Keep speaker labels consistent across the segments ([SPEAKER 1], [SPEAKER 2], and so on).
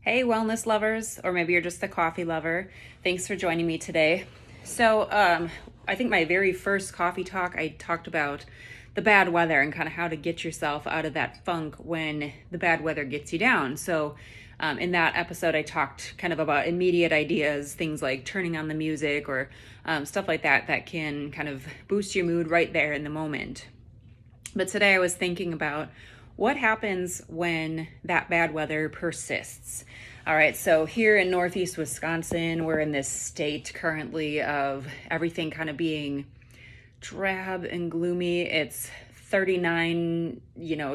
[SPEAKER 1] Hey, wellness lovers, or maybe you're just a coffee lover. Thanks for joining me today. I think my very first coffee talk, I talked about the bad weather and kind of how to get yourself out of that funk when the bad weather gets you down. In that episode, I talked kind of about immediate ideas, things like turning on the music or stuff like that, that can kind of boost your mood right there in the moment. But today I was thinking about what happens when that bad weather persists. All right, so here in Northeast Wisconsin, we're in this state currently of everything kind of being drab and gloomy. It's 39,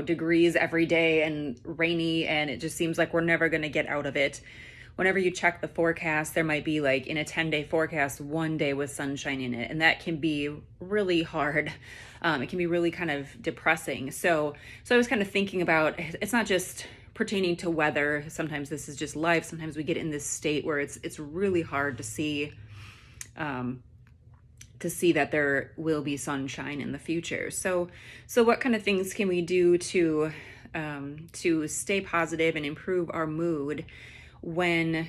[SPEAKER 1] degrees every day and rainy, and it just seems like we're never going to get out of it. Whenever you check the forecast, there might be like in a 10-day forecast, one day with sunshine in it, and that can be really hard. It can be really kind of depressing. So I was kind of thinking about, it's not just pertaining to weather. Sometimes this is just life. Sometimes we get in this state where it's really hard to see that there will be sunshine in the future. So what kind of things can we do to stay positive and improve our mood when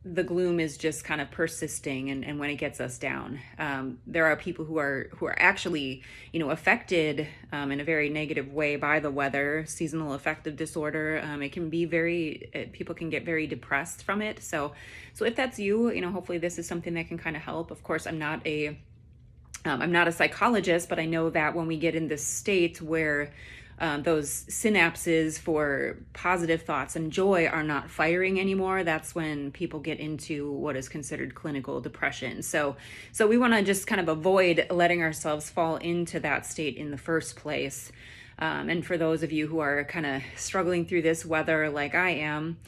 [SPEAKER 1] the gloom is just kind of persisting and when it gets us down? There are people who are actually, affected in a very negative way by the weather. Seasonal affective disorder. It can be people can get very depressed from it. So if that's you, hopefully this is something that can kind of help. Of course, I'm not a psychologist, but I know that when we get in this state where those synapses for positive thoughts and joy are not firing anymore, that's when people get into what is considered clinical depression. So we want to just kind of avoid letting ourselves fall into that state in the first place. And for those of you who are kind of struggling through this weather like I am,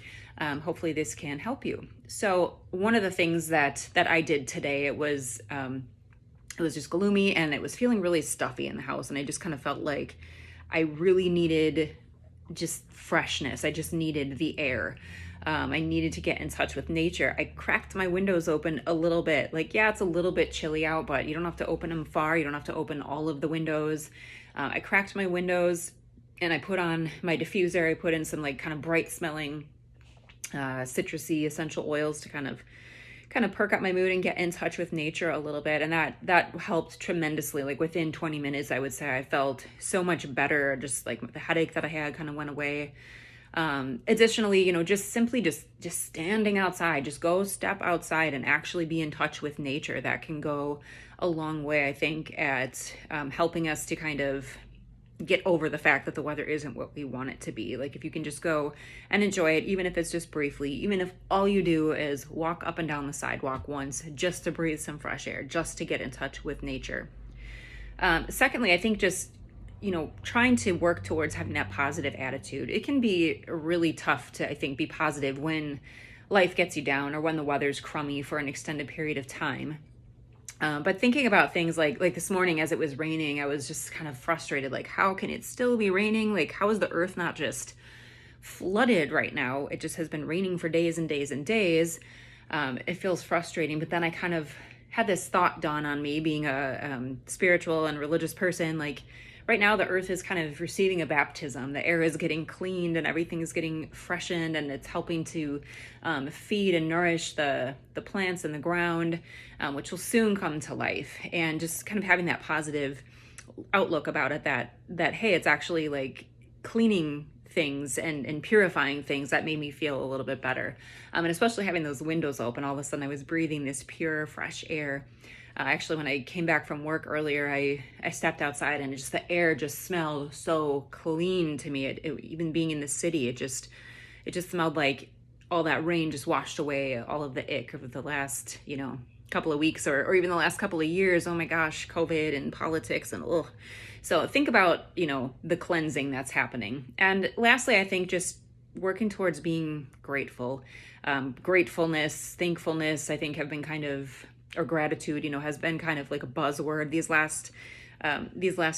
[SPEAKER 1] hopefully this can help you. So one of the things that I did today, it was just gloomy and it was feeling really stuffy in the house, and I just kind of felt like I really needed just freshness. I just needed the air. I needed to get in touch with nature. I cracked my windows open a little bit. It's a little bit chilly out, but you don't have to open them far. You don't have to open all of the windows. I cracked my windows and I put on my diffuser. I put in some kind of bright smelling citrusy essential oils to kind of perk up my mood and get in touch with nature a little bit. And that helped tremendously. Within 20 minutes, I would say I felt so much better. Just the headache that I had kind of went away. Additionally, just simply just standing outside, just go step outside and actually be in touch with nature. That can go a long way, I think, at helping us to kind of get over the fact that the weather isn't what we want it to be. If you can just go and enjoy it, even if it's just briefly, even if all you do is walk up and down the sidewalk once just to breathe some fresh air, just to get in touch with nature. Secondly, I think just, trying to work towards having that positive attitude. It can be really tough to, I think, be positive when life gets you down or when the weather's crummy for an extended period of time. But thinking about things like this morning as it was raining, I was just kind of frustrated. How can it still be raining? How is the earth not just flooded right now? It just has been raining for days and days and days. It feels frustrating. But then I kind of had this thought dawn on me, being a spiritual and religious person. Right now, the earth is kind of receiving a baptism. The air is getting cleaned and everything is getting freshened, and it's helping to feed and nourish the plants in the ground, which will soon come to life. And just kind of having that positive outlook about it, that hey, it's actually cleaning things and purifying things, that made me feel a little bit better. And especially having those windows open, all of a sudden I was breathing this pure, fresh air. Actually, when I came back from work earlier, I stepped outside and the air just smelled so clean to me. Even being in the city, it just smelled like all that rain just washed away all of the ick of the last, couple of weeks or even the last couple of years. Oh my gosh, COVID and politics and ugh. So think about, the cleansing that's happening. And lastly, I think just working towards being grateful. Gratefulness, thankfulness, I think have been or gratitude, has been kind of like a buzzword these last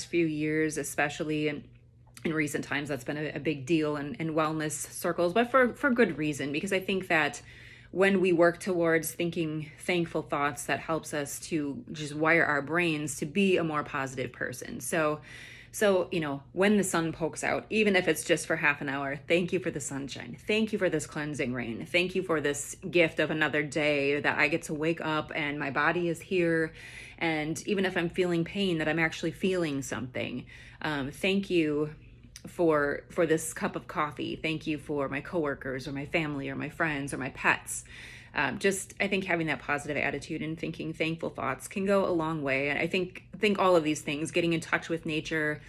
[SPEAKER 1] few years, especially in recent times. That's been a big deal in wellness circles, but for good reason, because I think that when we work towards thinking thankful thoughts, that helps us to just wire our brains to be a more positive person. So So, when the sun pokes out, even if it's just for half an hour, thank you for the sunshine. Thank you for this cleansing rain. Thank you for this gift of another day that I get to wake up and my body is here. And even if I'm feeling pain, that I'm actually feeling something. Thank you for this cup of coffee. Thank you for my coworkers or my family or my friends or my pets. Just, I think having that positive attitude and thinking thankful thoughts can go a long way. And I think all of these things, getting in touch with nature,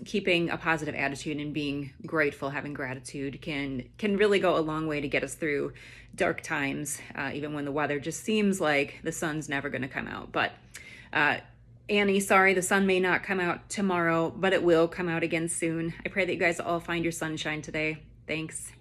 [SPEAKER 1] keeping a positive attitude and being grateful, having gratitude can really go a long way to get us through dark times, even when the weather just seems like the sun's never going to come out. But Annie, sorry, the sun may not come out tomorrow, but it will come out again soon. I pray that you guys all find your sunshine today. Thanks.